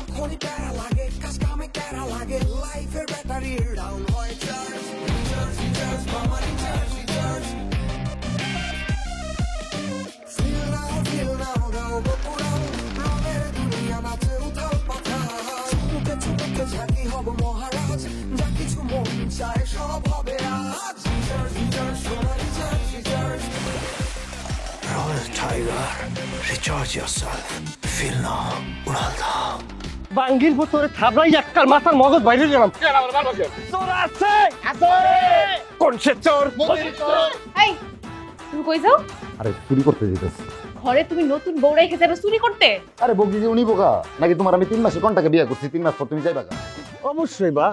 যখনই প্যারা লাগে কাজ কামে প্যারা লাগে লাইফের ব্যাটারি ডাউন হয় চার্জ রিচার্জ মামা রিচার্জ ফিল নাও দাও বকুড়াও রঙের দুনিয়া নাচে উথাল পাথাল চুপকে চুপকে ঝাঁকি হব মহারাজ যা কিছু মন চায় সব হবে আজ রিচার্জ সোনা recharge Roll Tiger, recharge yourself. Feel now, উড়াল দাও। বাঙ্গির ভিতরে থাবড়াই একটার মাথার মগজ বাইরে গেলাম। চোর আছে কোন সে চোর? এই তুমি কই যাও? আরে চুরি করতে যেতেছি। ঘরে তুমি নতুন বউ রেখে যাবে চুরি করতে? আরে বকি যে উনি বোকা নাকি তোমার আমি 3 মাসে কোনটাকে বিয়ে করছি 3 মাস পর তুমি যাইবা কা? অবশ্যই বা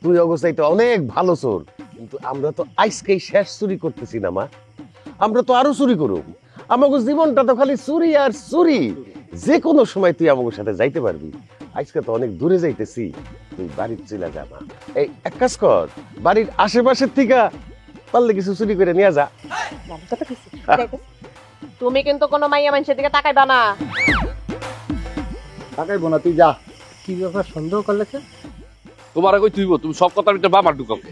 তুই অবস্থায় তো অনেক ভালো চোর, কিন্তু আমরা তো আজকেই শেষ চুরি করতেছি না মা, আমরা তো আরো চুরি করব। আমাকে জীবনটা তো খালি চুরি আর চুরি, যে কোনো সময় তুই আমাকে সাথে যাইতে পারবি। আজকে তো অনেক দূরে যাইতেছি, তুই বাড়ির চলে যা না। এই এক কাজ কর, বাড়ির আশেপাশের থেকে পারলে কিছু চুরি করে নিয়ে যা। তুমি কিন্তু কোনো মাইয়া মানুষের দিকে তাকাইবা না। তাকাইবো না, তুই যা। কি ব্যাপার, সন্দেহ করলে? তোমার কই তুইব, তুমি সব কথা ভিতরে বাবার ঢুকাবে।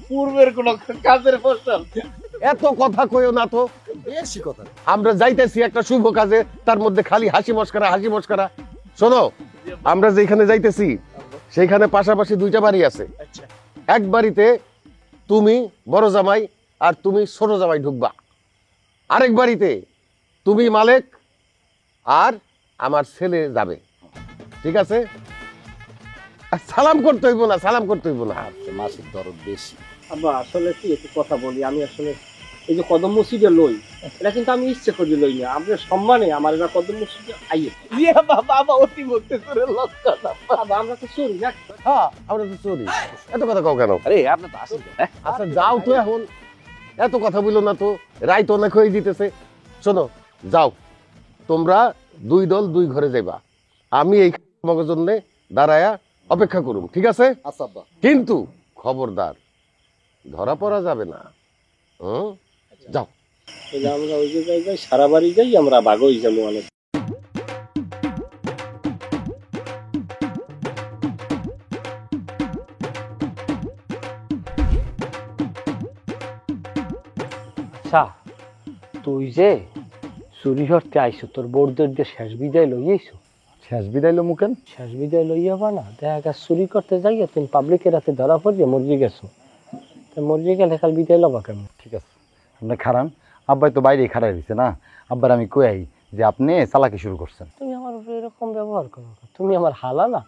পূর্বের কোন কাজের ফসল। এত কথা কইও না তো, বেশি কথা। আমরা যাইতেছি একটা শুভ কাজে, তার মধ্যে খালি হাসি মস্করা। শোনো, আমরা যেখানে যাইতেছি সেইখানে পাশাপাশি 2টা বাড়ি আছে। এক বাড়িতে তুমি বড় জামাই আর তুমি ছোট জামাই ঢুকবা, আরেক বাড়িতে তুমি মালিক আর আমার ছেলে যাবে, ঠিক আছে? আর সালাম করতে হইব না। মাসিক দরদ বেশি। আব্বা আসলে কি একটু কথা বলি, আমি আসলে এই যে কদম মসজিদে লই, এটা কিন্তু আমি ইচ্ছে করি লই না, আপনার সম্মানে আমার এবার কদম মসজিদে আইয়ে। বাবা অতি ভক্তি করে লক্ষ্য। বাবা আমরা তো চুরি না। হ্যাঁ, আমরা তো চুরি। এত কথা কও কেন? আরে আপনি তো আসেন। আচ্ছা যাও তো, এখন এত কথা বললো না তো, রাইত অনেক হয়ে দিতেছে। শোনো, যাও তোমরা 2 দল 2 ঘরে যাইবা, আমি এই তোমাদের জন্য দাঁড়ায়া অপেক্ষা করুম, ঠিক আছে? আচ্ছা আব্বা। কিন্তু খবরদার ধরা পড়া যাবে না। যাও। তাহলে আমরা ওই যে যাই সারা বাড়ি যাই, আমরা ভাগই যাবো অনেক। আচ্ছা তুই যে চুরি করতে আইসো, তোর বোর্ডদের দিয়ে শেষ বিদায় লইয়াইছো? শেষ বিদায় লো মুকেন? শেষ বিদায় লইয়াবা না, দেখা গেছে চুরি করতে যাইয়া তুমি পাবলিকের রাতে ধরা পড়িয়ে মরজি গেছো, মরজি গেলে কাল বিদায় লবা কেমন? ঠিক আছে, আপনি খারান। আব্বাই তো বাইরে খাড়াই দিছে না, আব্বার আমি কই যে আপনি চালাকি শুরু করছেন। তুমি আমার উপরে এরকম ব্যবহার করো, তুমি আমার হালা না?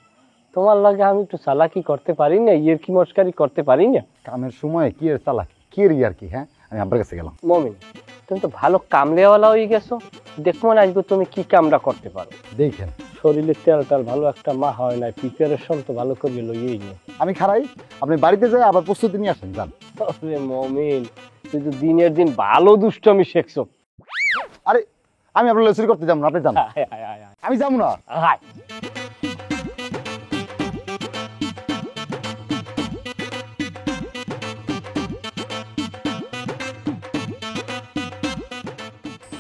তোমার লাগে আমি একটু চালাকি করতে পারি না, কি মস্কারি করতে পারি না? কামের সময় কি এর চালাকি, কি এর আর কি? হ্যাঁ, আমি আব্বার কাছে গেলাম। মমিন তুমি তো ভালো কামলেওয়ালা হয়ে গেছো, দেখবো না আজকে তুমি কি কামটা করতে পারো। দেখেন শরীরের তেল টাল ভালো একটা মা হয় না, প্রিপারেশন তো ভালো করে লইয়েই না। আমি খারাই, আপনি বাড়িতে যাই আবার প্রস্তুতি নিয়ে আসেন, যান। আরে মমিন তুই তো দিনের দিন ভালো দুষ্টমি শেখছো। আরে আমি আপনার চুরি করতে যাবো না, আপনি যান। আমি যাবো না।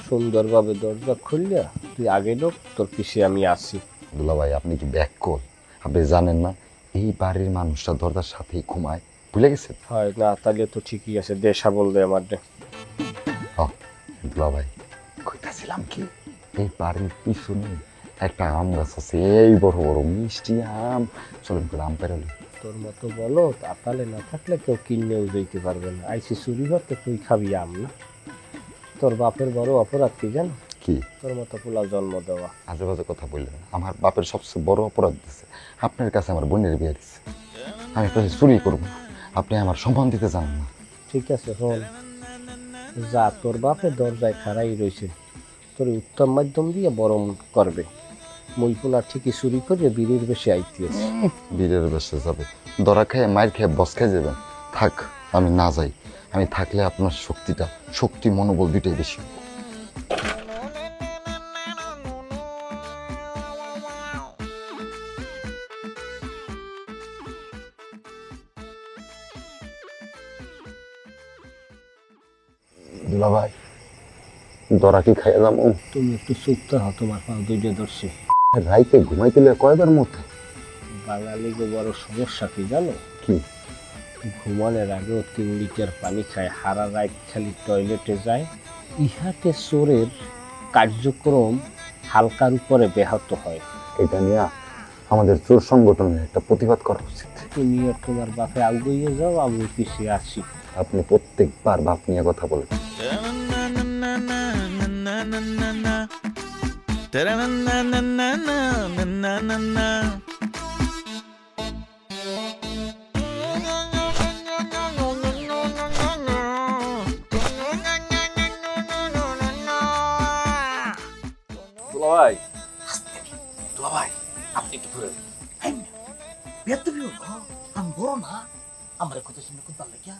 সুন্দরভাবে দরজা খুললিয়া তুই আগে ঢোক, তোর পিছে আমি আসি। দুলা ভাই, আপনি কি ব্যাক কল? আপনি জানেন না এই বাড়ির মানুষটা দরজার সাথেই ঘুমায়, ভুলে গেছেন? হয় না, তাহলে তো ঠিকই আছে, দেশা বলবে আমার। দুলা ভাই কইতাছিলাম কি, এই বাড়ির পিছনে একটা আম গাছ আছে, এই বড় বড় মিষ্টি আম। চলেন করে আম পেরালি। তোর মতো বলো তাহলে না থাকলে কেউ কিনলেও যেতে পারবে না। আইসি চুরি করতে তুই খাবি আম না? তোর বাপের বড় অপরাধ কি জানো? কি? তোর মতো পোলা জন্ম দেওয়া। আজে বাজে কথা বললেন। আমার বাপের সবচেয়ে বড় অপরাধ দিচ্ছে, আপনার কাছে আমার বোনের বিয়ে দিচ্ছে। আমি আপনার চুরি করবো না, আপনি আমার সম্মান দিতে চান না। ঠিক আছে শোন, যা তোর বাপের দরজায় খাড়াই রয়েছে, তোর উত্তম মাধ্যম দিয়ে বরং করবে। মই পোলা ঠিকই চুরি করে বীরের বেশি আইতে আছে। বীরের বেশে যাবে, দরা খেয়ে মায়ের খেয়ে বস খেয়ে যাবেন। থাক, আমি না যাই। আমি থাকলে আপনার শক্তি মনোবল দুইটাই বেশি। দুলা ভাই, দরা কি খাইয়া যাবো? তুমি একটু চুপ থাকো, তোমার পা দুইটা ধরছে। রাইতে ঘুমাইতে কয়বার মধ্যে বাঙালিকে বড় সমস্যা কি জানো? কি? ঘুমানোর আগেও 3 লিটার পানি খায়, হারা রাত খালি টয়লেটে যায়। ইহাতে চোরের কার্যক্রম হালকার উপরে ব্যাহত হয়। এটা নিয়ে আমাদের চোর সংগঠনের একটা প্রতিবাদ করা উচিত। তুমি আর তোমার বাপে আগুইয়ে যাও, আমি পিছিয়ে আসি। আপনি প্রত্যেকবার বাপ নিয়ে কথা বলেন। ভাই আমি বড় না, আমার কথা শুনে খুব ভালো লাগে।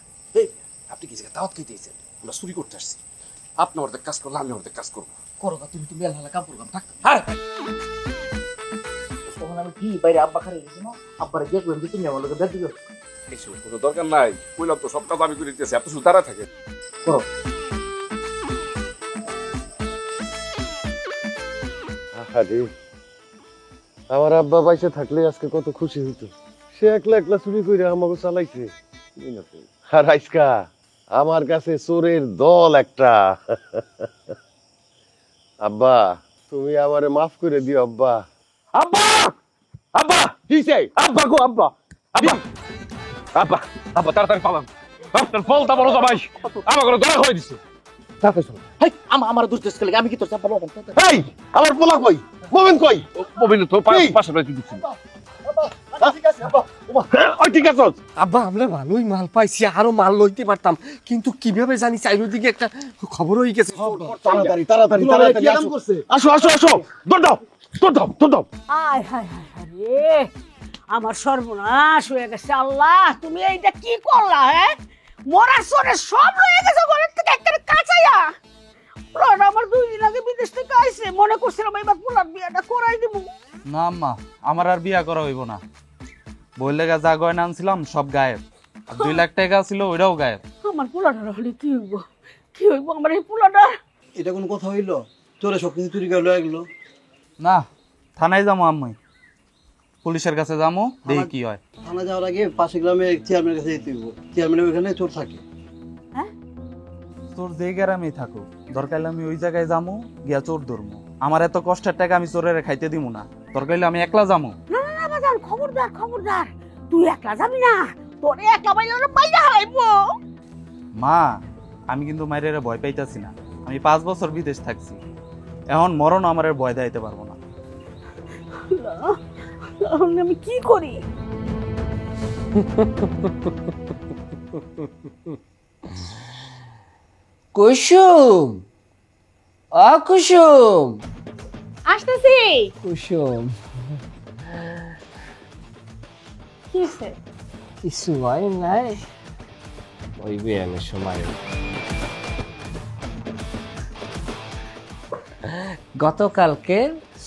আপনি কি জায়গায় দাওয়াত খেতে এসেছেন? আমরা চুরি করতে আসছি। আপনি আমাদের কাজ করলে আমি আমাদের কাজ করবো। করো না, তুমি তো মেল হালা কাপড় কাম থাকতো। হ্যাঁ তখন আমি কি বাইরে আব্বা খারে গেছি না, আব্বারে দেখবেন যে তুমি আমার লোকে বেদ দিও। এইসব কোনো দরকার নাই, কইলাম তো সব কাজ আমি করে দিতেছি, আপনি শুধু দাঁড়ায় থাকেন। করো। আরে আমার আব্বা বাইসে থাকলে আজকে কত খুশি হইতো। সে একলা একলা চুরি করে আমাকে চালাইছে। আর আজকা আমার কাছে চোরের দল একটা। আব্বা তুমি আমারে মাফ করে দিও আব্বা। আব্বা আব্বা কি চাই? আব্বা গো আব্বা আব্বা আব্বা আব্বা তাড়াতাড়ি পালাম। আপনার ফলটা বড় জামাই আমাকে দয়া করে দিচ্ছে। হেই, আমার দোষ দেশ খেলে আমি কি তোর চাপা লোক? এই আমার পোলা কই? মোমেন কই? মোবিল তো কি? পাশে বাড়িতে দিচ্ছি। ঠিক আছে আব্বা। ওই ঠিক আছে। আব্বা আমরা ভালোই মাল পাইছি, আরো মাল লইতে পারতাম, কিন্তু কিভাবে জানি চারিদিকে একটা খবর হয়ে গেছে। তাড়াতাড়ি তাড়াতাড়ি তাড়াতাড়ি আসো আসো আসো। দৌড় দাও দৌড় দাও দৌড় দাও। আয় হায় হায় হায় রে, আমার সর্বনাশ হয়ে গেছে। আল্লাহ, তুমি এইটা কি করলা? হ্যাঁ, মরা সরে সব রয়ে গেছে ঘরের থেকে একটা কাঁচাইয়া। পুরান আমার 2 দিন আগে বিদেশ থেকে আইছে, মনে করছিলাম এবার পুরান বিয়াটা করাই দিব। না আম্মা, আমার আর বিয়া করা হইব না। বইলে যা গয়না আনছিলাম সব গায়েব, আর 2 লাখ টাকা ছিল ওইটাও গায়েব। আমার পোলাটার হলে কি হইব? কি হইব আমার এই পোলাটার? এটা কোনো কথা হইলো? তোরে সব কিছু চুরি করে লয়ে গেলো। না, থানায় যাবো আম্মাই, পুলিশের কাছে যাবো, দেখি কি হয়। থানা যাওয়ার আগে পাশে গ্রামে চেয়ারম্যানের কাছে যেতে হইব। চেয়ারম্যানের ওইখানে চোর থাকে। তোর যে গ্রামেই থাকো, দরকার হলে আমি ওই জায়গায় যাবো, গিয়া চোর ধরবো। আমার এত কষ্টের টাকা আমি চোরের খাইতে দিব না, দরকার হলে আমি একলা যাবো। না না না বাজান, খবরদার খবরদার, তুই একলা যাবি না, তোরে একলা বাইরে বাইরে হারাইবো। মা, আমি কিন্তু মায়ের ভয় পাইতাছি না। আমি 5 বছর বিদেশ থাকছি, এখন মরণ আমার ভয় দেখাইতে পারবো না। আমি কি করি? কুসুম, কুসুম, আসতেছি। কুসুম, কি হইছে? কিছু হয় নাই, ওই বিয়ানের সময়। গতকালকে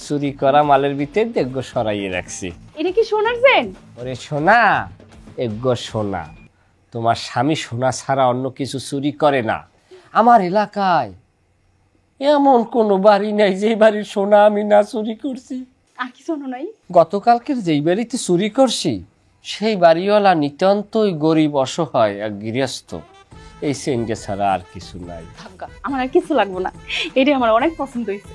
চুরি করা মালের ভিতরে দেখগো সরাইয়ে রাখছি। এটা কি সোনার চেন? ওরে সোনা, এগো সোনা, তোমার স্বামী সোনা ছাড়া অন্য কিছু চুরি করে না। আমার এলাকায় এমন কোনো বাড়ি নাই যে বাড়ির সোনা আমি না চুরি করছি। আর কি শোনো নাই? গতকালকের যেই বাড়িতে চুরি করছি, সেই বাড়িওয়ালা নিতান্তই গরিব অসহায় এক গৃহস্থ। এই চেনটা ছাড়া আর কিছু নাই। থাকা, আমার আর কিছু লাগবে না, এটা আমার অনেক পছন্দ হয়েছে।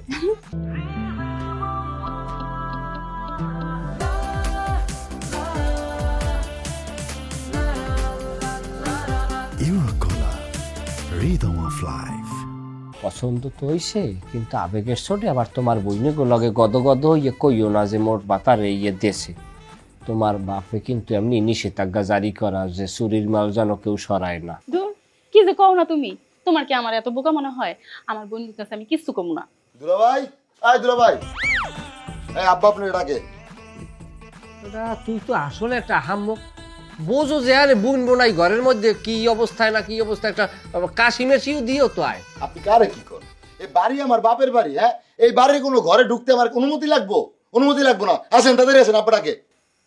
Eurocola, rhythm of life. পছন্দ তো হইছে, কিন্তু আবেগের চোটে আবার তোমার বইনে লগে গদগদ হইয়ে কইও না যে মোর বাতারে ইয়ে দেশে। তোমার বাপে কিন্তু এমনি নিষেধাজ্ঞা জারি করা যে চুরির মাল যেন কেউ সরায় না। দূর, কি যে কও না তুমি, তোমার কি আমার এত বোকা মনে হয়? আমার বন্ধুর কাছে আমি কিচ্ছু কম না। দুলাভাই, আয় দুলাভাই, এই আব্বা আপনার ডাকে। তুই তো আসলে একটা হাম্মক, বোঝো যে আরে বুন বোনাই ঘরের মধ্যে কি অবস্থায় না কি অবস্থা, একটা কাশিমের শিও দিও তো আয়। আপনি কারে কি করেন? এই বাড়ি আমার বাপের বাড়ি, হ্যাঁ? এই বাড়ির কোনো ঘরে ঢুকতে আমার অনুমতি লাগবো? অনুমতি লাগবো না। আসেন, তাদের আসেন আপনাকে।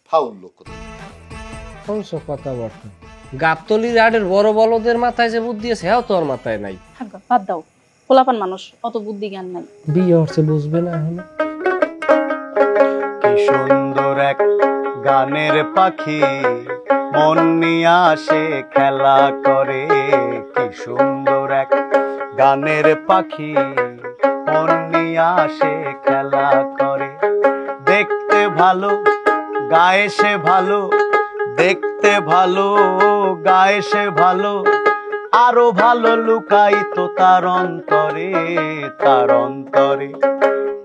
ফাউল লোক কথাবার্তা গাবতলির আডের বড় বলদের মাথায় যে বুদ্ধি আছে, হ্যাঁ তোর মাথায় নাই। থাকা, বাদ দাও, পোলাপান মানুষ, অত বুদ্ধি জ্ঞান নাই। বিয়ে হচ্ছে বুঝবে না এখন। কি সুন্দর এক গানের পাখি মন নিয়ে আসে খেলা করে, কি সুন্দর এক গানের পাখি মন নিয়ে আসে খেলা করে। দেখতে ভালো গায়ে সে ভালো, দেখতে ভালো গায়ে সে ভালো, আরো ভালো লুকাইতো তার অন্তরে, তার অন্তরে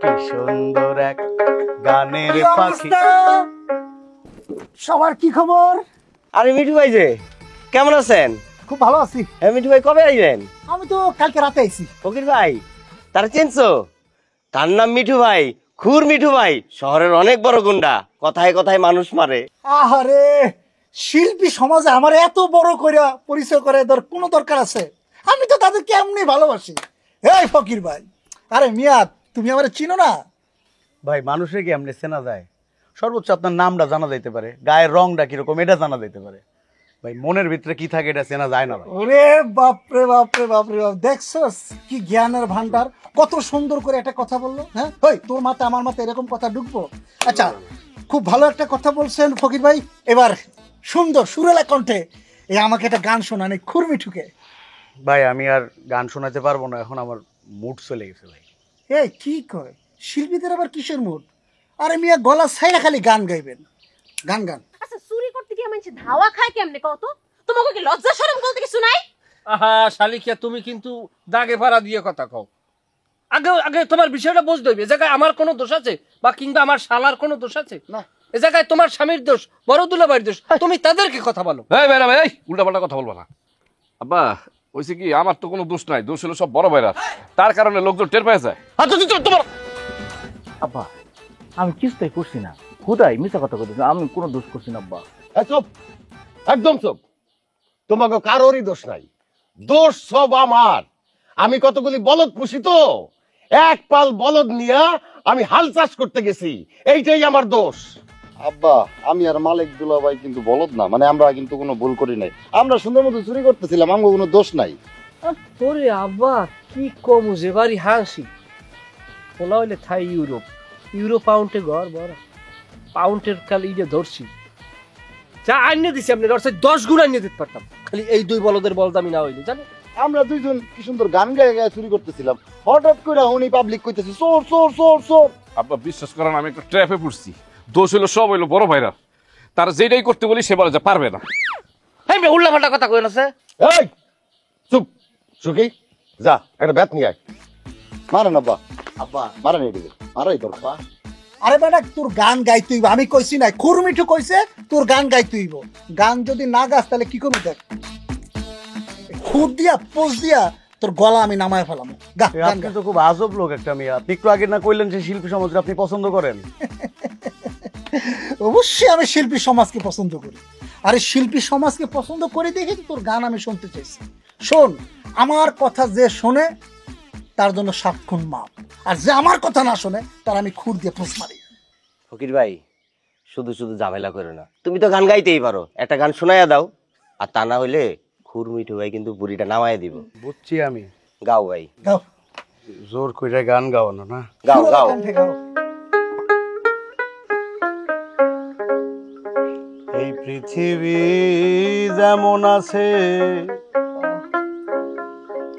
কি সুন্দর এক গানের পাখি। সবার কি খবর? আরে মিঠু ভাই যে কেমন আছেন? খুব ভালো আছি। মিঠু ভাই কবে আইলেন? আমি তো কালকে রাতে আইছি। ফকির ভাই তারা চিনছো? তার নাম মিঠু ভাই, খুর মিঠু ভাই, শহরের অনেক বড় গুন্ডা, কথায় কথায় মানুষ মারে। আহারে, শিল্পী সমাজে আমার এত বড় করে পরিচয় করে কোনো দরকার আছে? আমি তো তাদেরকে এমনি ভালোবাসি। এই ফকির ভাই, আরে মিয়া তুমি আমার চিনো না? ভাই মানুষের কি এমনি চেনা যায়? সর্বোচ্চ আপনার নামটা জানা যাইতে পারে, গায়ের রংটা কিরকম এটা জানা যাইতে পারে, ভাই মনের ভিতরে কি থাকে এটা চেনা যায় না ভাই। ওরে বাপরে বাপরে বাপরে বাপ, দেখছস কি জ্ঞানের ভান্ডার, কত সুন্দর করে একটা কথা বললো। হ্যাঁ ওই তোর মাথা আমার মাথা এরকম কথা ঢুকবো? আচ্ছা, খুব ভালো একটা কথা বলছেন ফকির ভাই। এবার সুন্দর সুরেলা কণ্ঠে আমাকে একটা গান শোনান এই খুরমিঠুকে। ভাই আমি আর গান শোনাতে পারবো না, এখন আমার মুড চলে গেছে ভাই। এই কি কয়, শিল্পীদের আবার কিসের মুড? আরে মিয়া গলা ছাইরা খালি গান গাইবেন, গান গান। আচ্ছা চুরি করতে গিয়ে মানুষ ধাওয়া খায় কেমনে কত? তোমাকে কি লজ্জা শরম বলতে কিছু নাই? আহা শালিকিয়া, তুমি কিন্তু দাগে ভাড়া দিয়ে কথা কও। আগে আগে তোমার বিষয়টা বুঝতে হইবে। এ জায়গায় আমার কোনো দোষ আছে বা কিংবা আমার শালার কোনো দোষ আছে? না, এ জায়গায় তোমার স্বামীর দোষ, বড় দুলাভাইয়ের দোষ। তুমি তাদেরকে কথা বলো। এই ভাই ভাই, উল্টা পাল্টা কথা বলবো না। আব্বা হইছে কি, আমার তো কোনো দোষ নাই, দোষ হলো সব বড় ভাইরা, তার কারণে লোকজন টের পেয়ে যায়। তোমার আব্বা আমি কিছুই করছি না, খুদাই মিথ্যা কথা বলতেছি, আমি কোনো দোষ করছি না আব্বা। চুপ, একদম চুপ। তোমাকে কারোরই দোষ নাই, দোষ সব আমার। আমি কতগুলি বলদ পুষি তো, এক পাল বলদ নিয়ে আমি হাল চাষ করতে গেছি, এইটাই আমার দোষ। আব্বা আমি আর মালিক দুলাভাই কিন্তু বলদ না, মানে আমরা কিন্তু কোনো ভুল করি নাই, আমরা সুন্দর মতো চুরি করতেছিলাম, আমার কোনো দোষ নাই। ওরে আব্বা কি কম যে বাড়ি হাসি ওলা হইলে থাই ইউরোপ, ইউরো পাউন্ডে ঘর বড়, পাউন্ডের খালি ইয়ে ধরছি যা আনিয়ে দিছি আপনি 10 গুণ আনিয়ে দিতে পারতাম, খালি এই দুই বলদের বলদামি না হইলে। জানেন আমরা দুইজন কি সুন্দর গান গায়ে গায়ে চুরি করতেছিলাম, হঠাৎ করে উনি পাবলিক কইতেছে চোর চোর চোর চোর। আব্বা বিশ্বাস করেন আমি একটা ট্র্যাপে পড়ছি, দোষ হইলো সব হইলো বড় ভাইরা, তারা যেটাই করতে বলি সে বলে যে পারবে না। হ্যাঁ উল্টা পাল্টা কথা কই না স্যার। এই চুপ, সুখী যা একটা ব্যাট নিয়ে আয়। মারেন আব্বা, আব্বা মারেন এদিকে, মারাই তোর পা। আরে বেটা তোর গান গাইতে হইব, আমি কইছি না, খুরমিঠু কইছে তোর গান গাইতে হইব। গান যদি না গাস তাহলে কি করবি দেখ, খুদ দিয়া পোজ দিয়া তোর গলা আমি নামায় ফেলাম। আপনি তো খুব আজব লোক একটা মিয়া, আপনি একটু আগে না কইলেন যে শিল্পী সমাজকে আপনি পছন্দ করেন। অবশ্যই আমি শিল্পী সমাজকে পছন্দ করি, আরে শিল্পী সমাজকে পছন্দ করে দেখে তোর গান আমি শুনতে চাইছি। শোন, আমার কথা যে শোনে তার জন্য 7 খুন মাপ, আর যে আমার কথা না শোনে তার আমি খুর দিয়ে পোষ মারি। ফকির ভাই শুধু শুধু ঝামেলা করো না, তুমি তো গান গাইতেই পারো, একটা গান শোনাইয়া দাও, আর তা না হইলে খুর মিঠু ভাই কিন্তু বুড়িটা নামাইয়া দিব। বুঝছি আমি, গাও ভাই গাও, জোর কইরা গান গাওয়ানো না, গাও গাও। এই পৃথিবী যেমন আছে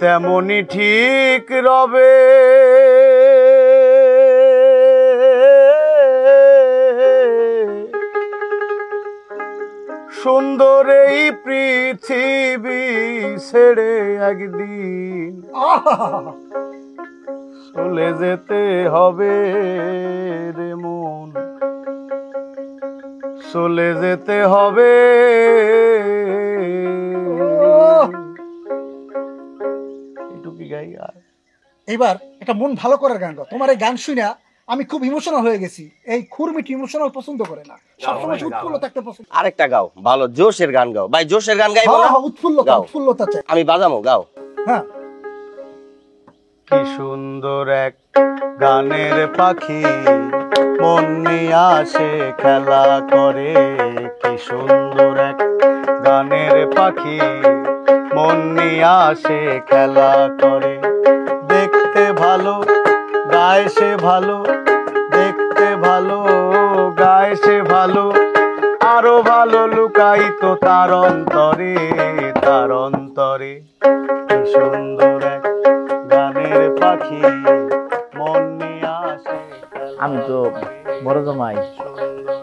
তেমনই ঠিক রবে, সুন্দর এই পৃথিবী ছেড়ে একদিন চলে যেতে হবে রে মন, চলে যেতে হবে। এটুকু গাই আর এইবার একটা মন ভালো করার গান গাও। তোমার এই গান শুনে আমি খুব ইমোশনাল হয়ে গেছি। এই খুরমিটি ইমোশনাল পছন্দ করে না, সবসময় উৎফুল্ল থাকতে পছন্দ। আরেকটা গাও, ভালো জোশের গান গাও ভাই, জোশের গান গাইবো না, উৎফুল্লতা উৎফুল্লতা চাই। আমি বাজামো, গাও। হ্যাঁ। কি সুন্দর এক গানের পাখি মন নিয়ে আসে খেলা করে, কি সুন্দর এক গানের পাখি মন নিয়ে আসে খেলা করে। দেখতে ভালো গায়ে সে ভালো, দেখতে ভালো ভালো আরো ভালো লুকাইতো তার অন্তরে কি সুন্দর এক গানের পাখি মন নিয়ে আসে। আমি তো বড় জামাই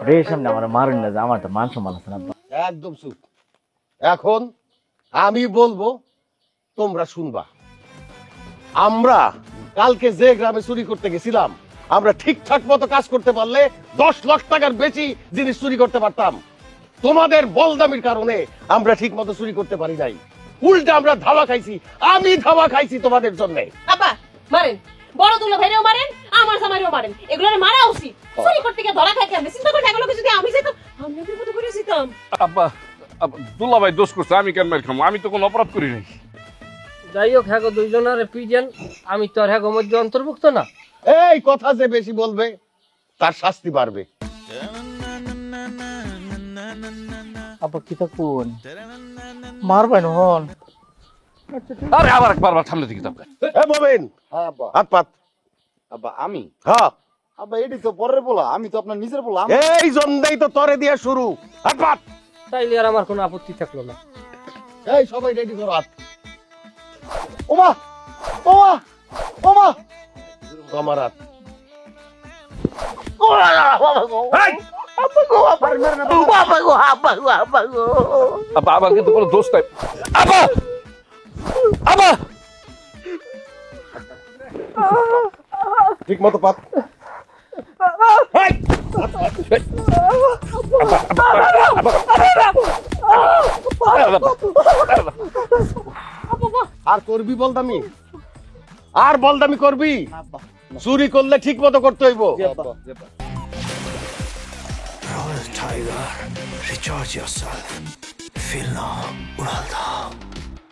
রে সামনে আমার মারেন না যে আমার তো মান সম্মান আছে না আব্বা। একদম চুপ। এখন আমি বলবো, তোমরা শুনবা। আমরা কালকে যে গ্রামে চুরি করতে গেছিলাম, আমরা ঠিকঠাক মতো কাজ করতে পারলে 10 লাখ টাকার বেশি জিনিস চুরি করতে পারতাম। তোমাদের বলদামির কারণে আমরা ঠিক মতো চুরি করতে পারি নাই, উল্টে আমরা ধাওয়া খাইছি। আমি ধাওয়া খাইছি তোমাদের জন্য। আব্বা মারেন, বড় দুলা ভাইরেও মারেন, আমার জামাইরেও মারেন, এগুলোরে মারা উচিত। চুরি করতে গিয়ে ধরা খাই কেমনে? চিন্তা করে এগুলোকে যদি আমি যেতাম, আমি ওদের মতো করে যেতাম। আব্বা দুলা ভাই দোষ করছে, আমি কেন মার খাবো? আমি তো কোনো অপরাধ করি নাই। যাই হোক, হ্যাঁ দুইজনের পিজন, আমি তো আর হ্যাঁ মধ্যে অন্তর্ভুক্ত না। এই কথা যে বেশি বলবে তার শাস্তি বাড়বে। আব্বা কি তা কোন মারবেন হন? আরে আবার একবার সামনে থেকে যাবে। এ মোমেন, হ্যাঁ আব্বা। হাত পাত। আব্বা আমি হ্যাঁ, আব্বা এটি তো পরের বলা, আমি তো আপনার নিজের বলা। এই জন্যই তো তরে দিয়ে শুরু। হাত পাত। তাইলে আর আমার কোনো আপত্তি থাকলো না। এই সবাই রেডি করো হাত। ওমা ওমা ওমা আমার হাত। আব্বা আমার কিন্তু কোনো দোষ নাই। আব্বা আব্বা ঠিক মতো পাত। আর করবি বলদামি? আর বলদামি করবি? চুরি করলে ঠিক মতো করতে হইব।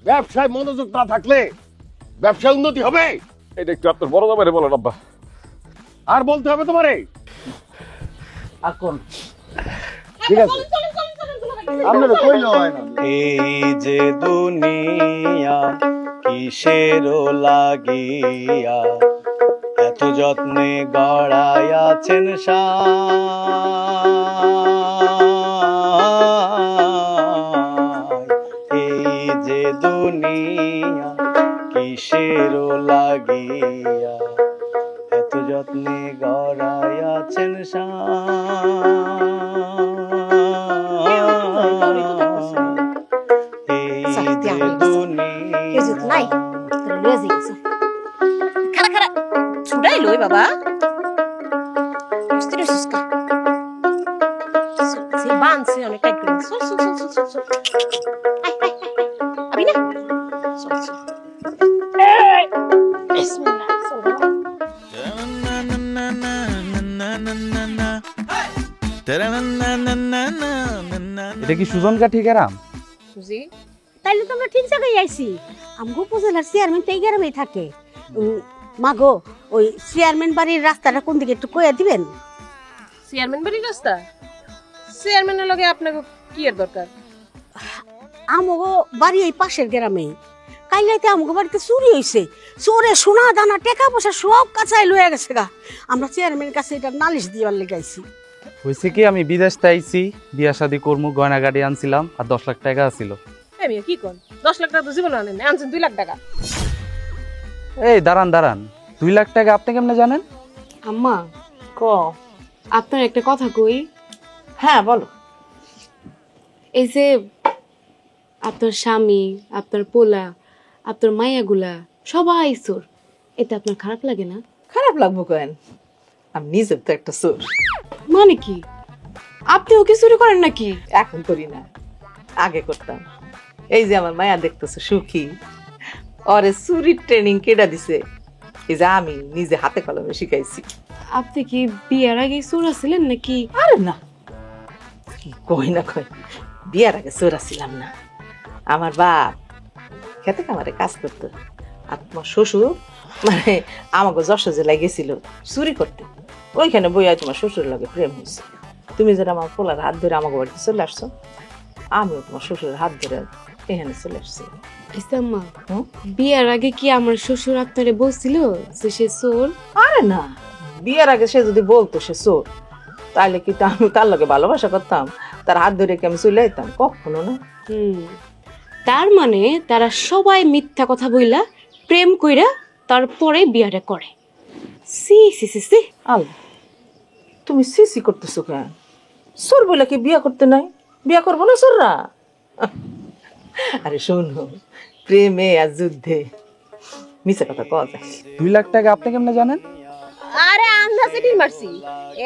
ব্যবসায় মনোযোগ না থাকলে ব্যবসায় উন্নতি হবে? এটা একটু আপনার বড় জামাইরে বলেন আব্বা। আর বলতে হবে তোমারে? এখন ঠিক আছে, আপনারা কইলো হয় না। এই যে দুনিয়া কিসের লাগিয়া এত যত্নে গড়াইয়াছেন এই যে দুনিয়া কিসের লাগিয়া এত যত্নে গড়াইয়াছেন বাবা বানছে অনেক টাইট করে আমি না এটা কি সুজন কাঠি গ্রাম? সুজি, তাইলে তো আমরা ঠিক জায়গায় আইছি। আমগো উপজেলার চেয়ারম্যান তো এই গ্রামেই থাকে। মাগো, ওই চেয়ারম্যান বাড়ির রাস্তাটা কোন দিকে একটু কইয়া দিবেন? চেয়ারম্যান বাড়ির রাস্তা? চেয়ারম্যানের লগে আপনাকে কি এর দরকার? আমগো বাড়ি এই পাশের গ্রামে। কাইলাইতে আমগো বাড়িতে চুরি হইছে। চোরে সোনা দানা টাকা পয়সা সব কাছাই লয়ে গেছে গা। আমরা চেয়ারম্যানের কাছে এটা নালিশ দিবার লেগাইছি। হয়েছে কি, আমি বিদেশ আইছি, বিয়া শাদি করমু, গয়না গাড়ি আনছিলাম আর 10 লাখ টাকা ছিল। আমি কি কোন 10 লাখ টাকা তো জীবন আনেন, আনছেন 2 লাখ টাকা। এই দাঁড়ান দাঁড়ান, 2 লাখ টাকা আপনি কেমনে জানেন? আম্মা ক আপনার একটা কথা কই। হ্যাঁ বলো। এই যে আপনার স্বামী, আপনার পোলা, আপনার মাইয়াগুলা সবাই চোর, এটা আপনার খারাপ লাগে না? খারাপ লাগবো কেন? আমি নিজে তো একটা চোর। মানে কি, আপনিও কি চুরি করেন নাকি? এখন করি না, আগে করতাম। এই যে আমার মায়া দেখতেছে সুখী, ওরে চুরির ট্রেনিং কেডা দিছে? এই যে আমি নিজে হাতে কলমে শিখাইছি। আপনি কি বিয়ের আগে চোর ছিলেন নাকি? আরে না, কই না কই, বিয়ের আগে চোর ছিলাম না। আমার বাপ খেতে কামারে কাজ করতো, আর তোমার শ্বশুর মানে আমাকে যশোর জেলায় গেছিল চুরি করতে। ওইখানে বইয়া তোমার শ্বশুরের লগে প্রেম হয়েছে। তুমি যেটা আমার পোলার হাত ধরে আমাকে বাড়িতে চলে আসছো, আমিও তোমার শ্বশুরের হাত ধরে এখানে চলে আসছি। আম্মা, বিয়ের আগে কি আমার শ্বশুর আপনারে বলছিল যে সে চোর? আরে না, বিয়ের আগে সে যদি বলতো সে চোর, তাহলে কি তো আমি তার লগে ভালোবাসা করতাম, তার হাত ধরে কি আমি চলে যেতাম? কখনো না। তার মানে তারা সবাই মিথ্যা কথা বইলা প্রেম কইরা তারপরে বিয়াটা করে। সি সি সি সি। আল্লাহ, তুমি সিসি করতেছো কেন? সোর বলে কি বিয়া করতে নাই? বিয়া করবো না সোররা? আরে শোনো, প্রেমে আর যুদ্ধে মিছে কথা কওয়া যায়। 2 লাখ টাকা আপনি কেমনে জানেন? আরে আন্দাজে ডিল মারছি,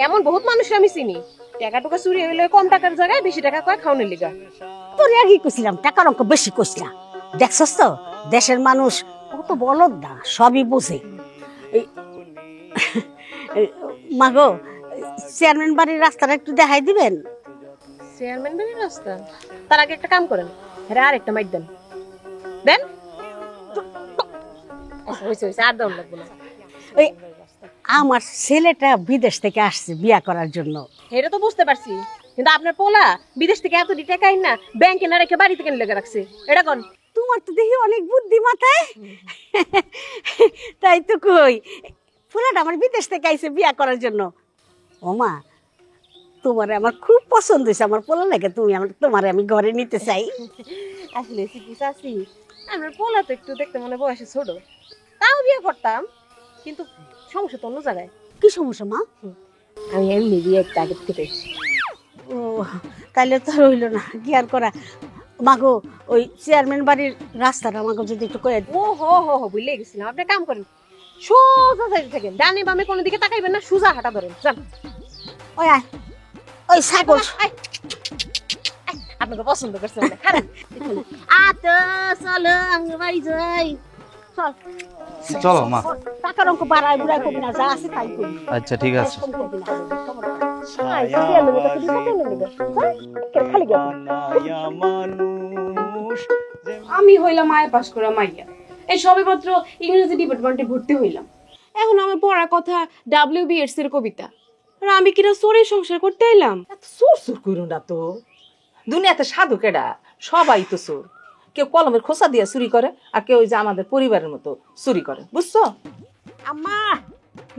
এমন বহুত মানুষ আমি চিনি। টাকা টুকা চুরি হইলে কম টাকার জায়গায় বেশি টাকা কয় খাওয়ানোর লিগা। তোর আগে কইছিলাম টাকার অঙ্ক বেশি কইছিলাম। দেখছস তো দেশের মানুষ কত বলদ না, সবই বোঝে। মাগো, চেয়ারম্যান বাড়ির রাস্তাটা একটু দেখাই দিবেন? চেয়ারম্যান বাড়ির রাস্তা? তার আগে একটা কাম করেন, হ্যাঁ আর একটা মাইট দেন। দেন। আচ্ছা হইছে হইছে, আর দাম লাগবে না। ওই আমার ছেলেটা বিদেশ থেকে আসছে বিয়া করার জন্য। এটা তো বুঝতে পারছি, কিন্তু আপনার পোলা বিদেশ থেকে এত টাকা আইন না ব্যাংকে না রেখে বাড়িতে কেন লেগে রাখছে, এটা কোন? তোমার তো দেখি অনেক বুদ্ধি মাথায়। তাই তো কই, পোলাটা আমার বিদেশ থেকে আইছে বিয়া করার জন্য। ওমা, তোমারে আমার খুব পছন্দ হয়েছে, আমার পোলা লাগে তুমি তোমারে আমি ঘরে নিতে চাই। আসলে কি চাচ্ছি, আমার পোলা তো একটু দেখতে মনে বয়সে ছোট, তাও বিয়ে করতাম, কিন্তু সমস্যা তো অন্য জায়গায়। কি সমস্যা মা? আমি এমনি বিয়ে একটা আগে থেকে। ও তাইলে তো রইল না, কি আর করা। মাগো, ওই চেয়ারম্যান বাড়ির রাস্তাটা আমাকে যদি একটু করে। ও হো হো হো, ভুলে গেছিলাম। আপনি কাম করেন, সোজা সাইড থাকেন, ডানে বামে কোনো দিকে তাকাইবেন না, সোজা হাঁটা ধরেন। যান। ওই আয়, ওই ছাগল। আপনাকে পছন্দ করছে না? আতো চলো আমি বাড়ি যাই। চলো মা। টাকার অঙ্ক বাড়ায় বুড়ায় কবি না, যা আছে তাই করি। আচ্ছা ঠিক আছে। আমি হইলাম আয় পাশ করা মাইয়া, এই সবে মাত্র ইংরেজি ডিপার্টমেন্টে ভর্তি হইলাম। এখন আমার পড়ার কথা WBS এর কবিতা, আর আমি কিনা চোরের সংসার করতে এলাম। চোর চোর করো না তো, দুনিয়াতে সাধু কেডা? সবাই তো চোর। কেউ কলমের খোসা দিয়ে চুরি করে, আর কেউ ওই যে আমাদের পরিবারের মতো চুরি করে, বুঝছো? আম্মা,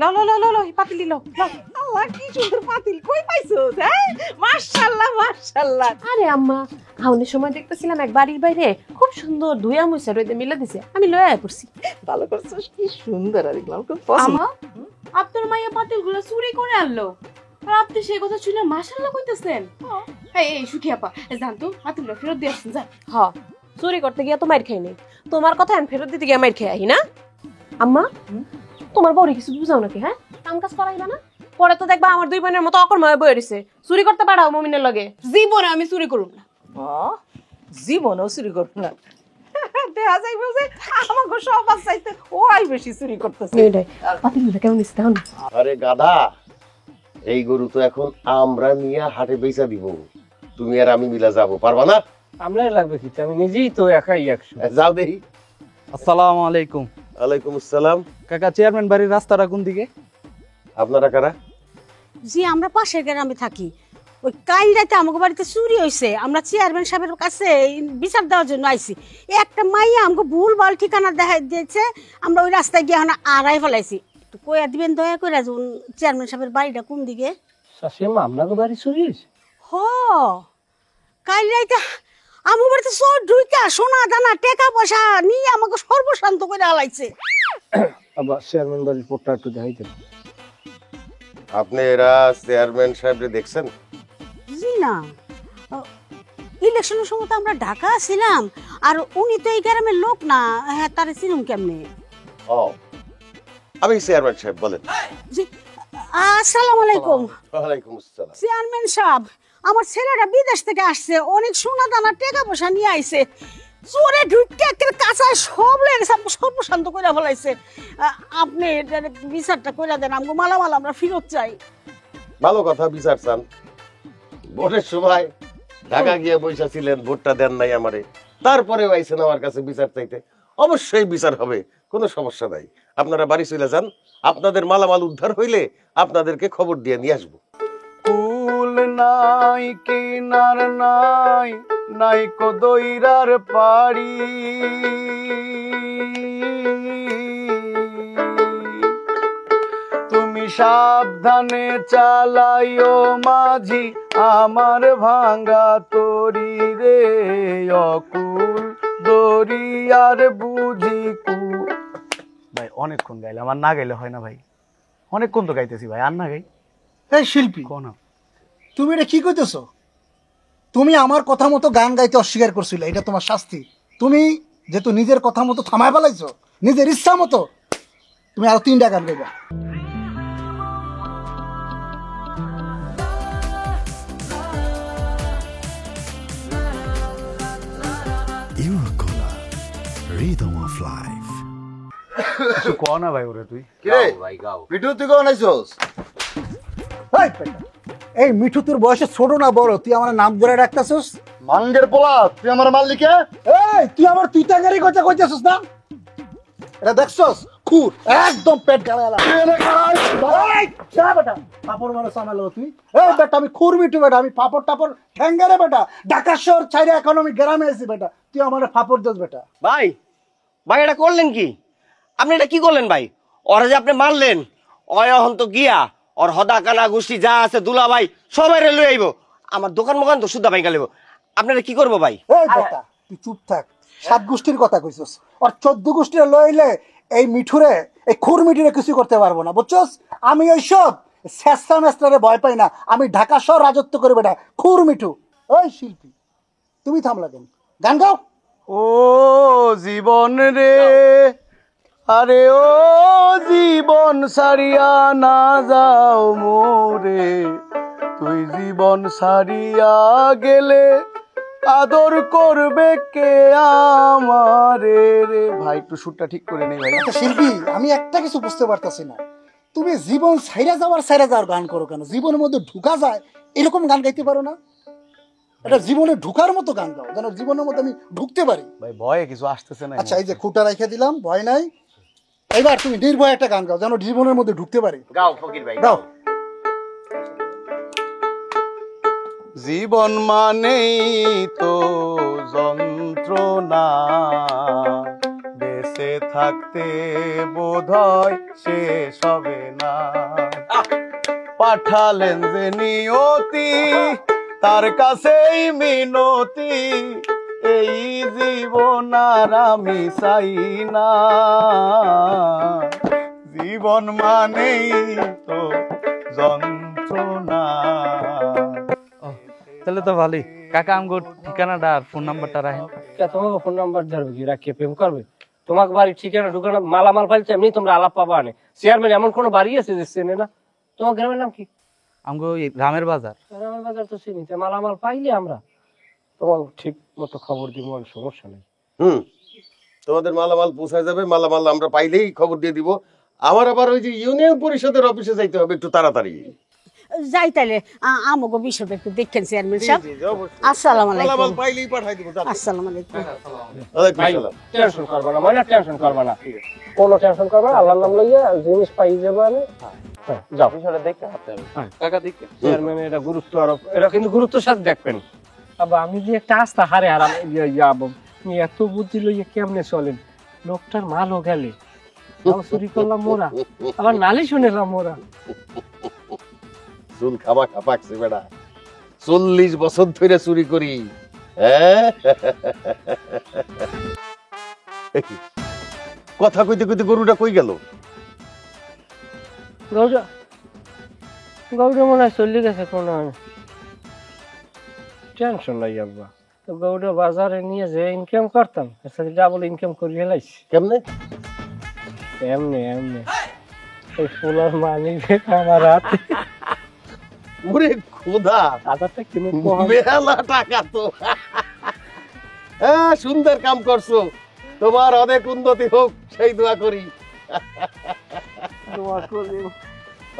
লও লও লও লও পাতিল লও। আল্লাহ কি সুন্দর পাতিল, কই পাইছো? হ্যাঁ মাশাআল্লাহ মাশাআল্লাহ। আরে আম্মা, খাওয়ানোর সময় দেখতেছিলাম এক বাড়ির বাইরে খুব সুন্দর ধুয়া মুছা রইতে মিলে দিছে, আমি লয়ে আয় পড়ছি। ভালো করছিস, কি সুন্দর। আর দেখলাম খুব পছন্দ। আমা, আপনার মাইয়া পাতিলগুলো চুরি করে আনলো, আর আপনি সেই কথা শুনে মাশাআল্লাহ কইতেছেন? এই সুখী আপা, জানতো পাতিলগুলো ফেরত দিয়ে আসছেন। যান। হ্যাঁ, চুরি করতে গিয়ে তো মাইর খাই নাই, তোমার কথা আমি ফেরত দিতে গিয়ে মাইর খেয়ে আহি না। আম্মা, তোমার বউরে কিছু বুঝাও নাকি? হ্যাঁ, কাম কাজ করাইবা না? পরে তো দেখবা আমার দুই বোনের মতো অকর্ময় বয়ে রইছে। চুরি করতে পারাও মমিনের লগে। জীবনে আমি চুরি করব না। জীবনও চুরি করব না। দেখা যাইব যে আমাকে সবার চাইতে ওই বেশি চুরি করতেছে। পাতিলটা কেমন দিচ্ছে দেখো না। আরে গাধা, এই গরু তো এখন আমরা নিয়ে হাটে বেচা দিব, তুমি আর আমি মিলা যাবো, পারবা না? আমরাই লাগবে কি, আমি নিজেই তো একাই 100। যাও দেখি। আসসালামু আলাইকুম। ওয়ালাইকুম আসসালাম। কাকা, চেয়ারম্যান বাড়ির রাস্তাটা কোন দিকে? আপনারা কারা? জি, আমরা পাশের গ্রামে থাকি। ওই কাল রাতে আমাকে বাড়িতে চুরি হয়েছে, আমরা চেয়ারম্যান সাহেবের কাছে বিচার দেওয়ার জন্য আইছি। একটা মাইয়া আমাকে ভুল ভাল ঠিকানা দেখাই দিয়েছে, আমরা ওই রাস্তায় গিয়ে এখন আড়াই ফেলাইছি। একটু কইয়া দিবেন দয়া করে, চেয়ারম্যান সাহেবের বাড়িটা কোন দিকে? শাশুড়ি আপনাকে বাড়ি চুরি হয়েছে? হ, কাল রাতে আমার বাড়িতে চোর ঢুইকা সোনা দানা টাকা পয়সা নিয়ে আমাকে সর্বশান্ত করে হালাইছে। আবার চেয়ারম্যান বাড়ির পোটটা একটু দেখাইতেন? আপনি এরা চেয়ারম্যান সাহেবরে দেখছেন? জি না, ইলেকশনের সময় তো আমরা ঢাকা ছিলাম, আর উনি তো এই গ্রামের লোক না। হ্যাঁ, তারে চিনুম কেমনে? ও, আমি চেয়ারম্যান সাহেব, বলেন। জি, আসসালামু আলাইকুম। ওয়ালাইকুম আসসালাম। চেয়ারম্যান সাহেব, আমার ছেলেটা বিদেশ থেকে আসছে, অনেক সোনা দানা টাকা পয়সা নিয়ে আইছে। চোরে ঢুকে একের কাঁচায় সব লেগে গেছে, সর্বশান্ত করে ফেলাইছে। আপনি এটার বিচারটা করে দেন, আমগো মালামাল আমরা ফেরত চাই। ভালো কথা, বিচার চান? ভোটের সময় ঢাকা গিয়ে বৈশা ছিলেন, ভোটটা দেন নাই আমারে, তারপরে আইছেন আমার কাছে বিচার চাইতে। অবশ্যই বিচার হবে, কোনো সমস্যা নাই। আপনারা বাড়ি চলে যান, আপনাদের মালামাল উদ্ধার হইলে আপনাদেরকে খবর দিয়ে নিয়ে আসবো। ফুল নাই কিনার নাই, নাই কদইরার পাড়ি, তুমি সাবধানে চালাইও মাঝি আমার ভাঙ্গা তরি রে অকুল দরিয়ার বুঝি কুল। ভাই অনেকক্ষণ গাইলাম, আর না গাইলে হয় না ভাই, অনেকক্ষণ তো গাইতেছি ভাই, আর না গাই। এই শিল্পী, কোন তুমি এটা কি কইতেছো? তুমি আমার কথা মতো গান গাইতে অস্বীকার করছিলে, এটা তোমার শাস্তি। তুমি যেহেতু নিজের কথা মতো থামায় ফেলাইছো, নিজের ইচ্ছা মতো, তুমি আরো 3টা গান গাইবা। Eurocola, rhythm of life. কও না ভাই ওরে তুই। কিরে মিঠু তুই কোন আইছস? এই বেটা, এই মিঠু তোর বয়সে ছোট না বড়? তুই আমার নাম ধরে ডাকতাছস? মাঙ্গের পোলা, তুই আমার মালিকে? এই তুই আমার তুইতাঙ্গারি কথা কইতাছস না? এটা দেখছস? খুর একদম পেট জ্বালালা। এই যা বেটা, পাপড় মারো সামালো তুই। এই বেটা আমি খুর মিঠু বেটা, আমি পাপড় টাপড় ঠ্যাঙ্গারে বেটা। ঢাকা শহর ছাইরে এখন আমি গ্রামে আছি বেটা, তুই আমার পাপড় দস বেটা। ভাই ভাই এটা করলেন কি? আপনি এটা কি করলেন ভাই? ওরা যে আপনি মারলেন, অয়হন তো গিয়া ওর হদা কানা গোষ্ঠী যা আছে দুলা ভাই সবাই লই আইব, আমার দোকান মোকান তো সুদ্ধা ভাই গালিব। আপনারা কি করবো ভাই? এই বেটা তুই চুপ থাক, 7 গোষ্ঠীর কথা কইছস, আর 14 গোষ্ঠীর লইলে এই মিঠুরে, এই খুর মিঠুরে কিছু করতে পারবো না, বুঝছস? আমি ওইসব শেষা মেস্টারে ভয় পাই না, আমি ঢাকা শহর রাজত্ব করে বেটা, খুর মিঠু। ওই শিল্পী তুমি থামলা কেন? গান গাও। ও জীবন রে, আরে ও জীবন সারিয়া না যাও মোরে, তুই জীবন সারিয়া গেলে আদর করবে কে আমারে রে। ভাই একটু সুরটা ঠিক করে নেই ভাই। আচ্ছা শিল্পী, আমি একটা কিছু বুঝতে পারতাছি না, তুমি জীবন সাইরা যাওয়ার গান করো কেন? জীবনের মধ্যে ঢুকা যায় এরকম গান গাইতে পারো না? এটা জীবনে ঢুকার মতো গান গাও, যেন জীবনের মধ্যে আমি ঢুকতে পারি। ভাই ভয়ে কিছু আসতেছে না। আচ্ছা এই যে খুঁটা রেখে দিলাম, ভয় নাই। এইবার তুমি নির্ভয় একটা গান গাও, যেন জীবনের মধ্যে ঢুকতে পারি। গাও ফকির ভাই গাও। জীবন মানেই তো যন্ত্রণা, বেঁচে থাকতে বোধহয় শেষ হবে না। পাঠালেন যে নিয়তি, তার কাছেই মিনতি, এই জীবন আর আমি চাই না। জীবন মানেই তো যন্ত্রণা। তাহলে তো ভালোই কাকা, আমগো ঠিকানাটা আর ফোন নাম্বারটা রাখেন। তোমাকে ফোন নাম্বার ধরবে কি রাখিয়ে প্রেম করবে? তোমাকে বাড়ির ঠিকানা ঢুকানো মালামাল ফাইলছে, এমনি তোমরা আলাপ পাবা আনে। চেয়ারম্যান এমন কোনো বাড়ি আছে যে চেনে না? তোমার গ্রামের নাম কি? আমগো রামের বাজার। রামের বাজার তো চিনি, মালামাল পাইলে আমরা তোমার ঠিক মতো খবর দিব, সমস্যা নেই। তোমাদের মালামাল পৌঁছায় যাবে, মালামাল আমরা পাইলেই খবর দিয়ে দিব। আমার আবার ওই যে ইউনিয়ন পরিষদের অফিসে যাইতে হবে একটু তাড়াতাড়ি। যাই তাইলে আমাকে বিষয়টা একটু দেখেন চেয়ারম্যান সাহেব। আসসালামু আলাইকুম। মালামাল পাইলেই পাঠাই দিব। আসসালামু আলাইকুম। টেনশন করবা না, মানে টেনশন করবা না, কোনো টেনশন করবা না। আল্লাহর নাম লইয়া জিনিস পাই যাবে। আমি যাও বিষয়টা দেখতে হাতে কাকা দেখতে। চেয়ারম্যান এটা গুরুত্ব আরোপ, এটা কিন্তু গুরুত্বের সাথে দেখবেন। আবার আমি যে একটা আস্থা হারে হারাম যাবো, এত বুদ্ধি লইয়া কেমনে চলেন? লোকটার মালও গেলে চুরি করলাম মোরা, আবার নালি শুনেলাম মোরা। চুল খাবা খাপাকছে বেটা, 40 বছর ধরে চুরি করি। হ্যাঁ কথা কইতে কইতে গরুটা কই গেল? গৌরা গৌরা মনে হয় চলে গেছে কোনো টেনশন নাই। আব্বা তো গৌরা বাজারে নিয়ে যে ইনকাম করতাম, ডাবল ইনকাম করে ফেলাইছি। কেমনে? এমনি এমনি ওই ফুলার মানি আমার হাতে। ওরে খোদা, হাজারটা কিনে মেলা টাকা তো। হ্যাঁ সুন্দর কাম করছো, তোমার অনেক উন্নতি হোক সেই দোয়া করি। দোয়া করি,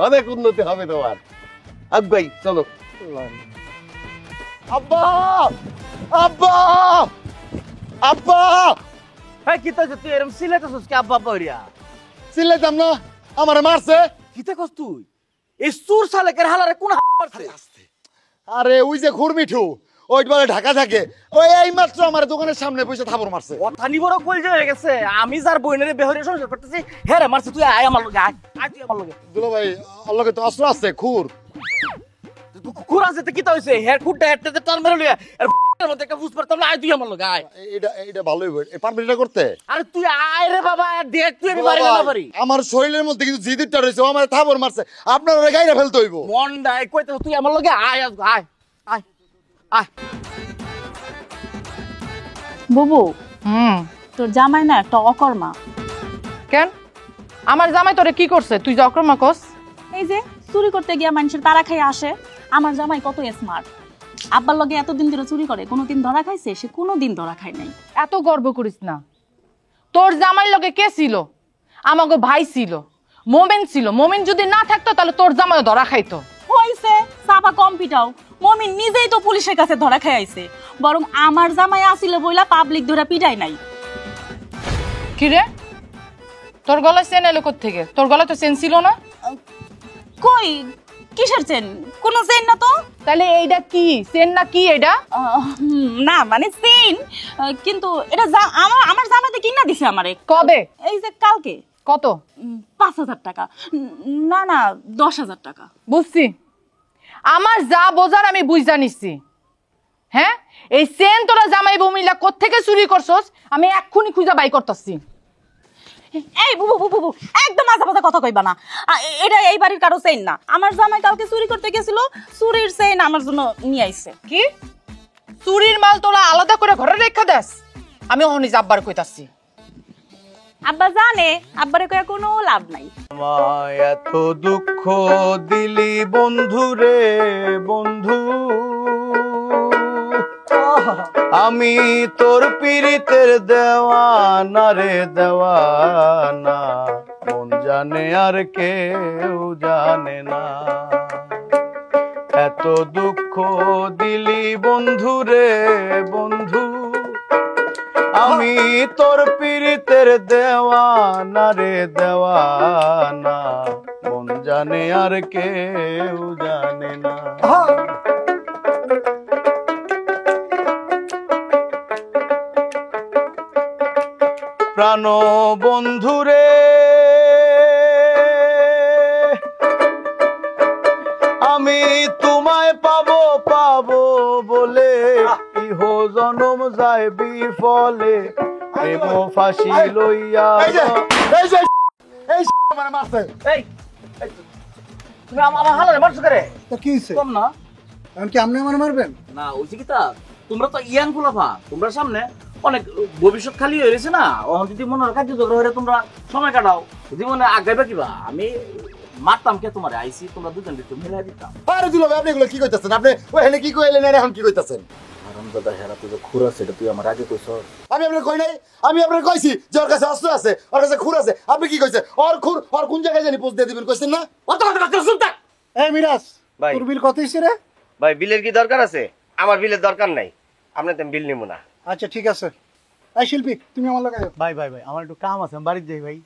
অনেক উন্নতি হবে তোমার। আব্বাই চলো। আব্বা আব্বা আব্বা। হ্যাঁ কি তাই তুই এরকম সিলেটাছস কি আব্বা আব্বা হইরা? চিল্লাইতাম না, আমারে মারছে। কিতা কস তুই? এই সুর শালাকের হালারে কোন মারছে? আরে ওই যে ঘুরমিঠু, ওই বলে ঢাকা থাকে ওই এই মাত্র আমার দোকানের সামনে বসে থাপড় মারছে কথানি বড় কই যে হয়ে গেছে আমি যার বইনের বেহরে সংসার করতেছি হ্যাঁ রে মারছে তুই আয় আমার লগে আয় তুই আমার লগে দুলা ভাই আল্লাহকে তো অস্ত্র আছে খুর খুর আছে তো কি তো হইছে হেয়ার খুরটা হেডতে টান মেরে লইয়া আর এর মধ্যে একটা বুঝ পারতাম না আয় তুই আমার লগে আয় এটা ভালোই বই পারবি এটা করতে আরে তুই আয় রে বাবা দেখ তুই আমি মারি না পারি আমার শরীরের মধ্যে কিন্তু জিদিরটা রয়েছে ও আমার থাপড় মারছে আপনার ওরে গাইরা ফেলতে হইব মন্ডাই কইতে তুই আমার লগে আয় আয় আয় আয় বুবু তোর জামাই না একটা অকর্মা। কেন আমার জামাই তোরে কি করছে তুই যে অকর্মা কস? এই যে চুরি করতে গিয়া মানুষের তারা খাই আসে, আমার জামাই কত স্মার্ট। আব্বার লগে এতদিন ধরে চুরি করে, কোনোদিন ধরা খাইছে? সে কোনোদিন ধরা খায় নাই। এত গর্ব করিস না। তোর জামাই লগে কে ছিল? আমাগো ভাই ছিল, মোমেন ছিল। মোমেন যদি না থাকতো তাহলে তোর জামাই ধরা খাইতো। হইছে চাপা কম পিটাও, মমিন নিজেই তো পুলিশের কাছে ধরা খাই আইছে। বরং আমার জামাই আসিল বইলা পাবলিক ধরা পিটাই নাই। কি রে তোর গলায় চেন এলো কোত্থেকে? তোর গলায় তো চেন ছিল না। কই কিসের চেন? কোনো চেন না তো। তাহলে এইটা কি চেন না কি এটা? না মানে চেন, কিন্তু এটা আমার জামাইতে কিনা দিছে আমারে। কবে? এই যে কালকে। কত? ৫,০০০ টাকা। না না ১০,০০০ টাকা। বুঝছি, আমার যা বোঝার আমি বুঝা নিচ্ছি। হ্যাঁ এই চেন তোরা জামাই বমিলা কোত্থেকে চুরি করছস আমি এক্ষুনি খুঁজা বাই করতেছি। এই বুবু বুবু বুবু একদম আজাবাজা কথা কইবা না। এটা এই বাড়ির কারো চেইন না। আমার জামাই কালকে চুরি করতে গেছিল, চুরির চেইন আমার জন্য নিয়ে আইছে। কি চুরির মাল তোরা আলাদা করে ঘরে রেখা দেস? আমি অহনি আব্বার কইতাছি। আব্বা জানে, আব্বারে কইয়া কোনো লাভ নাই। আমায় এত দুঃখ দিলি বন্ধু রে বন্ধু, আমি তোর পীড়িতের দেওয়ানা রে দেওয়ানা, মন জানে আর কেউ জানে না। এত দুঃখ দিলি বন্ধু রে বন্ধু, আমি তোর পীড়িতের দেওয়ানা রে দেওয়ানা, মন জানে আর কেউ জানে না। প্রাণ বন্ধুরে আমি তোমায় পাবো পাবো বলে, ইহ জনম যায় বিফলে, প্রেম ফাঁসি লইয়া। তুমি আমার হালারে মারছো করে? তো কি হইছে? কম না এখন কি আপনি আমার মারবেন? না ওইছে কি তা, তোমরা তো ইয়াং ফুলাফা, তোমরা সামনে অনেক ভবিষ্যৎ খালি হয়ে গেছে না। ওখান যদি মনে হয় কাজ ঝগড়া হয়ে তোমরা সময় কাটাও, জীবনে আগাইবা কিবা। আমি মারতাম কে তোমারে, আইসি তোমরা দুজন একটু মিলাই দিতাম। আরে দুলা ভাই আপনি এগুলো কি কইতাছেন? আপনি ওখানে কি কইলেন আর এখন কি কইতাছেন? আরামদাদা হেরা তুই যে খুর আছে এটা তুই আমার আগে কইছ। আমি আপনার কই নাই, আমি আপনার কইছি যে ওর কাছে অস্ত্র আছে, ওর কাছে খুর আছে। আপনি কি কইছেন? ওর খুর ওর কোন জায়গায় জানি পোস্ট দিয়ে দিবেন কইছেন না? অত কথা কথা শুনতা। এই মিরাজ ভাই তোর বিল কত হইছে রে? ভাই বিলের কি দরকার আছে? আমার বিলের দরকার নাই, আপনি তো বিল নিব না। আচ্ছা ঠিক আছে। এই শিল্পী তুমি আমার লগে যাও। ভাই ভাই ভাই আমার একটু কাম আছে, আমি বাড়িতে যাই ভাই।